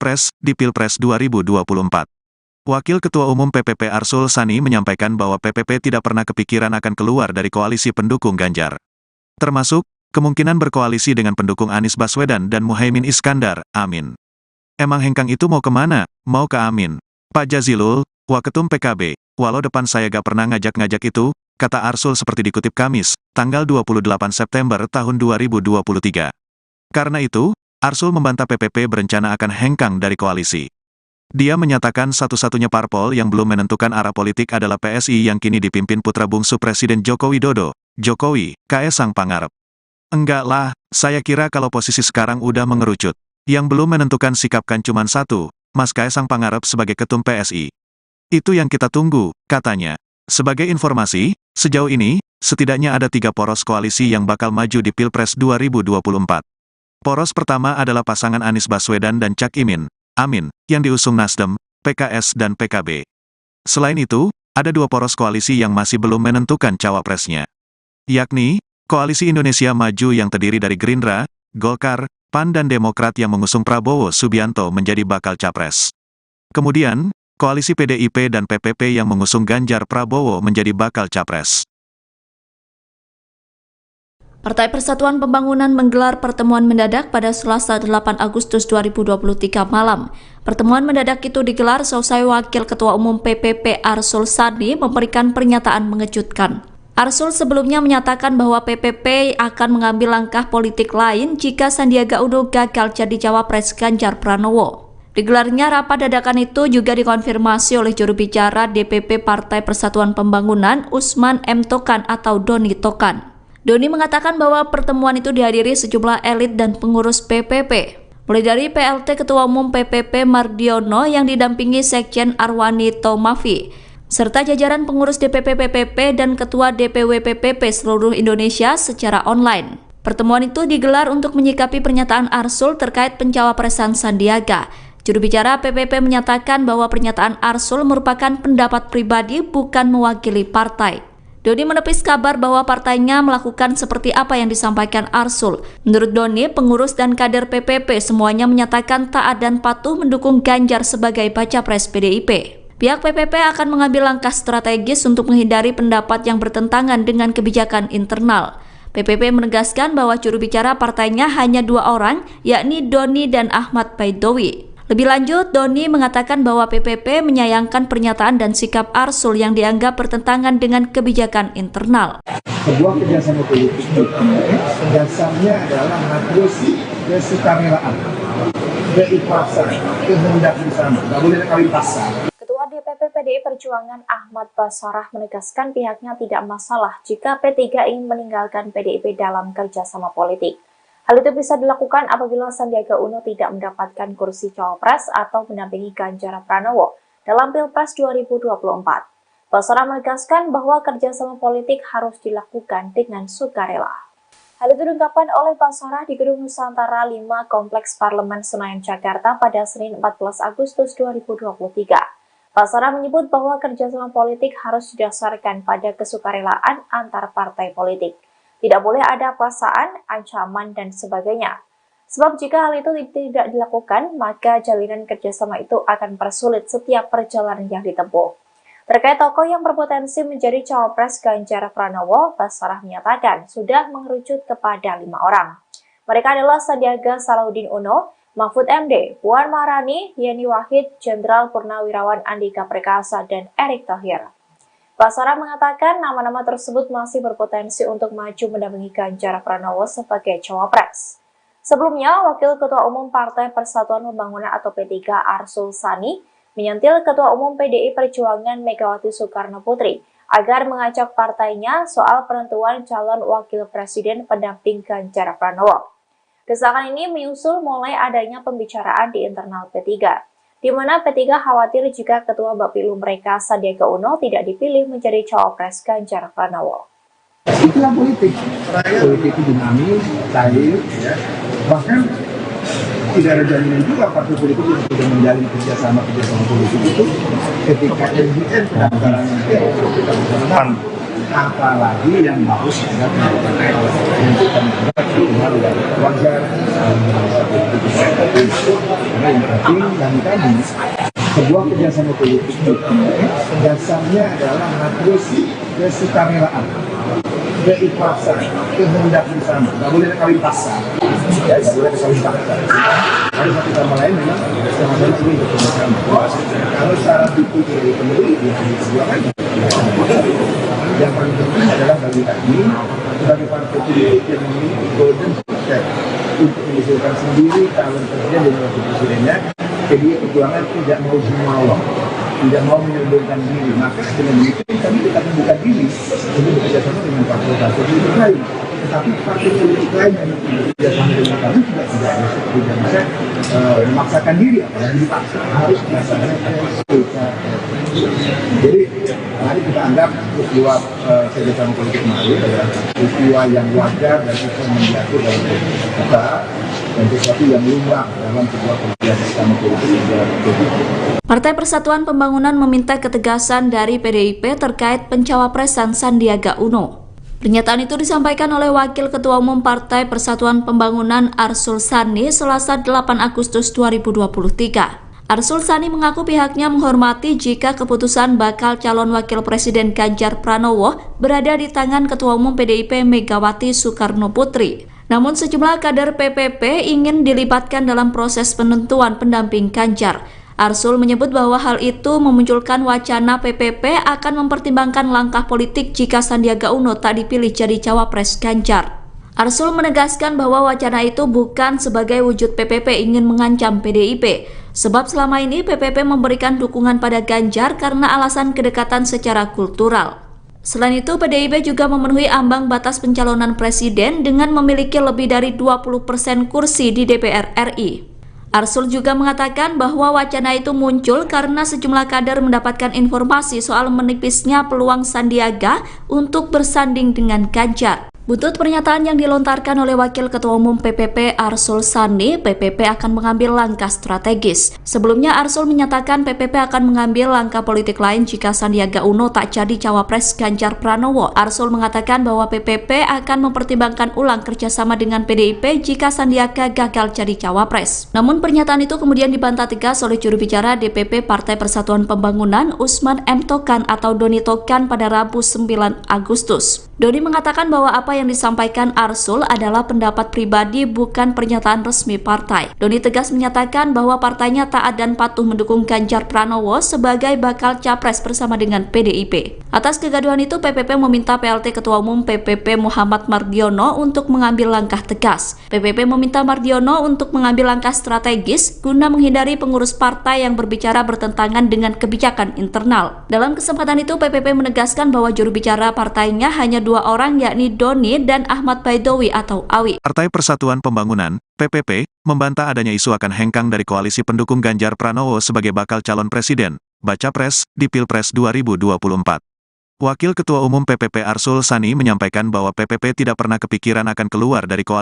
Capres di Pilpres 2024. Wakil Ketua Umum PPP Arsul Sani menyampaikan bahwa PPP tidak pernah kepikiran akan keluar dari koalisi pendukung Ganjar. Termasuk, kemungkinan berkoalisi dengan pendukung Anies Baswedan dan Muhaimin Iskandar, amin. Emang hengkang itu mau kemana? Mau ke amin. Pak Jazilul, Waketum PKB, walau depan saya gak pernah ngajak-ngajak itu, kata Arsul seperti dikutip Kamis, tanggal 28 September tahun 2023. Karena itu, Arsul membantah PPP berencana akan hengkang dari koalisi. Dia menyatakan satu-satunya parpol yang belum menentukan arah politik adalah PSI yang kini dipimpin putra bungsu Presiden Joko Widodo, Jokowi, Kaesang Pangarep. Enggak lah, saya kira kalau posisi sekarang udah mengerucut. Yang belum menentukan sikap kan cuman satu, Mas Kaesang Pangarep sebagai ketum PSI. Itu yang kita tunggu, katanya. Sebagai informasi, sejauh ini, setidaknya ada 3 poros koalisi yang bakal maju di Pilpres 2024. Poros pertama adalah pasangan Anies Baswedan dan Cak Imin, Amin, yang diusung Nasdem, PKS dan PKB. Selain itu, ada 2 poros koalisi yang masih belum menentukan cawapresnya. Yakni, Koalisi Indonesia Maju yang terdiri dari Gerindra, Golkar, PAN dan Demokrat yang mengusung Prabowo Subianto menjadi bakal capres. Kemudian, Koalisi PDIP dan PPP yang mengusung Ganjar Prabowo menjadi bakal capres. Partai Persatuan Pembangunan menggelar pertemuan mendadak pada Selasa 8 Agustus 2023 malam. Pertemuan mendadak itu digelar seusai Wakil Ketua Umum PPP Arsul Sani memberikan pernyataan mengejutkan. Arsul sebelumnya menyatakan bahwa PPP akan mengambil langkah politik lain jika Sandiaga Uno gagal jadi cawapres Ganjar Pranowo. Digelarnya rapat dadakan itu juga dikonfirmasi oleh juru bicara DPP Partai Persatuan Pembangunan Usman M. Tokan atau Doni Tokan. Doni mengatakan bahwa pertemuan itu dihadiri sejumlah elit dan pengurus PPP, mulai dari PLT Ketua Umum PPP Mardiono yang didampingi Sekjen Arwani Tomafi, serta jajaran pengurus DPP PPP dan Ketua DPW PPP seluruh Indonesia secara online. Pertemuan itu digelar untuk menyikapi pernyataan Arsul terkait pencawapresan Sandiaga. Juru bicara PPP menyatakan bahwa pernyataan Arsul merupakan pendapat pribadi bukan mewakili partai. Doni menepis kabar bahwa partainya melakukan seperti apa yang disampaikan Arsul. Menurut Doni, pengurus dan kader PPP semuanya menyatakan taat dan patuh mendukung Ganjar sebagai baca pres PDIP. Pihak PPP akan mengambil langkah strategis untuk menghindari pendapat yang bertentangan dengan kebijakan internal. PPP menegaskan bahwa juru bicara partainya hanya 2 orang, yakni Doni dan Ahmad Baidowi. Lebih lanjut, Doni mengatakan bahwa PPP menyayangkan pernyataan dan sikap Arsul yang dianggap bertentangan dengan kebijakan internal. Sebuah kerjasama politik dasarnya adalah harus kesukarelaan, keikhlasan, kehendak bersama, nggak boleh kawin pasar. Ketua DPP PDI Perjuangan Ahmad Basarah menegaskan pihaknya tidak masalah jika P3 ingin meninggalkan PDIP dalam kerjasama politik. Hal itu bisa dilakukan apabila Sandiaga Uno tidak mendapatkan kursi cawapres atau mendampingi Ganjar Pranowo dalam Pilpres 2024. Basarah menegaskan bahwa kerjasama politik harus dilakukan dengan sukarela. Hal itu diungkapkan oleh Basarah di Gedung Nusantara 5 Kompleks Parlemen Senayan, Jakarta pada Senin 14 Agustus 2023. Basarah menyebut bahwa kerjasama politik harus didasarkan pada kesukarelaan antar partai politik. Tidak boleh ada paksaan, ancaman, dan sebagainya. Sebab jika hal itu tidak dilakukan, maka jalinan kerjasama itu akan persulit setiap perjalanan yang ditempuh. Terkait tokoh yang berpotensi menjadi cawapres Ganjar Pranowo, Basarah menyatakan sudah mengerucut kepada 5 orang. Mereka adalah Sandiaga Salahuddin Uno, Mahfud MD, Puan Maharani, Yeni Wahid, Jenderal Purnawirawan Andika Perkasa, dan Erick Thohir. Basarah mengatakan nama-nama tersebut masih berpotensi untuk maju mendampingi Ganjar Pranowo sebagai cawapres. Sebelumnya, Wakil Ketua Umum Partai Persatuan Pembangunan atau P3 Arsul Sani menyentil Ketua Umum PDI Perjuangan Megawati Soekarno Putri agar mengajak partainya soal penentuan calon wakil presiden pendamping Ganjar Pranowo. Desakan ini menyusul mulai adanya pembicaraan di internal P3. Di mana P3 khawatir jika Ketua Bapilu mereka Sandiaga Uno tidak dipilih menjadi cawapres Ganjar Pranowo. Itulah politik. Politik itu dinamis, cair, ya. Bahkan tidak ada jaminan juga partai politik yang sudah menjalin kerjasama politik itu ketika LDN pendaftaran apalagi yang harus ada pendidikan untuk menganggap itu hal yang wajar karena yang penting dan tadi sebuah kerjasama politik itu dasarnya adalah harus kesukarelaan, keikhlasan, kehendak bersama, nggak boleh kawin paksa, ya nggak boleh kawin paksa. Harus satu sama lain memang sama-sama ingin bersama-sama. Kalau syarat itu tidak dipenuhi, ya diperjuangkan. Yang paling penting adalah bagi kami sebagai partai politik yang memiliki golden ticket untuk mengusulkan sendiri calon presiden dan wakil presidennya. Jadi perjuangan tidak mau menolong, tidak mau menyodorkan diri. Maka dengan begitu kami tetap membuka diri untuk bekerjasama dengan partai-partai politik lain. Tetapi partai politik lain yang bekerjasama dengan kami juga tidak bisa memaksakan diri, apalagi dipaksa harus dilaksanakan secara. Jadi mari kita anggap peristiwa kerjasama politik kemarin adalah peristiwa yang wajar dan bisa diatur dalam politik kita dan sesuatu yang lumrah dalam sebuah kerjasama politik yang dalam politik. Partai Persatuan Pembangunan meminta ketegasan dari PDIP terkait pencawapresan Sandiaga Uno. Pernyataan itu disampaikan oleh Wakil Ketua Umum Partai Persatuan Pembangunan Arsul Sani Selasa 8 Agustus 2023. Arsul Sani mengaku pihaknya menghormati jika keputusan bakal calon wakil presiden Ganjar Pranowo berada di tangan Ketua Umum PDIP Megawati Soekarno Putri. Namun sejumlah kader PPP ingin dilibatkan dalam proses penentuan pendamping Ganjar. Arsul menyebut bahwa hal itu memunculkan wacana PPP akan mempertimbangkan langkah politik jika Sandiaga Uno tak dipilih jadi cawapres Ganjar. Arsul menegaskan bahwa wacana itu bukan sebagai wujud PPP ingin mengancam PDIP, sebab selama ini PPP memberikan dukungan pada Ganjar karena alasan kedekatan secara kultural. Selain itu, PDIP juga memenuhi ambang batas pencalonan presiden dengan memiliki lebih dari 20% kursi di DPR RI. Arsul juga mengatakan bahwa wacana itu muncul karena sejumlah kader mendapatkan informasi soal menipisnya peluang Sandiaga untuk bersanding dengan Ganjar. Butut pernyataan yang dilontarkan oleh Wakil Ketua Umum PPP Arsul Sani, PPP akan mengambil langkah strategis. Sebelumnya Arsul menyatakan PPP akan mengambil langkah politik lain jika Sandiaga Uno tak jadi cawapres Ganjar Pranowo. Arsul mengatakan bahwa PPP akan mempertimbangkan ulang kerjasama dengan PDIP jika Sandiaga gagal jadi cawapres. Namun pernyataan itu kemudian dibantah tegas oleh juru bicara DPP Partai Persatuan Pembangunan Usman M. Tokan atau Doni Tokan pada Rabu 9 Agustus. Doni mengatakan bahwa apa yang disampaikan Arsul adalah pendapat pribadi bukan pernyataan resmi partai. Doni tegas menyatakan bahwa partainya taat dan patuh mendukung Ganjar Pranowo sebagai bakal capres bersama dengan PDIP. Atas kegaduhan itu, PPP meminta PLT Ketua Umum PPP Muhammad Mardiono untuk mengambil langkah tegas. PPP meminta Mardiono untuk mengambil langkah strategis guna menghindari pengurus partai yang berbicara bertentangan dengan kebijakan internal. Dalam kesempatan itu, PPP menegaskan bahwa juru bicara partainya hanya 2 orang, yakni Doni dan Ahmad Baidowi atau Awi. Partai Persatuan Pembangunan, PPP, membantah adanya isu akan hengkang dari koalisi pendukung Ganjar Pranowo sebagai bakal calon presiden, baca pres, di Pilpres 2024. Wakil Ketua Umum PPP Arsul Sani menyampaikan bahwa PPP tidak pernah kepikiran akan keluar dari koalisi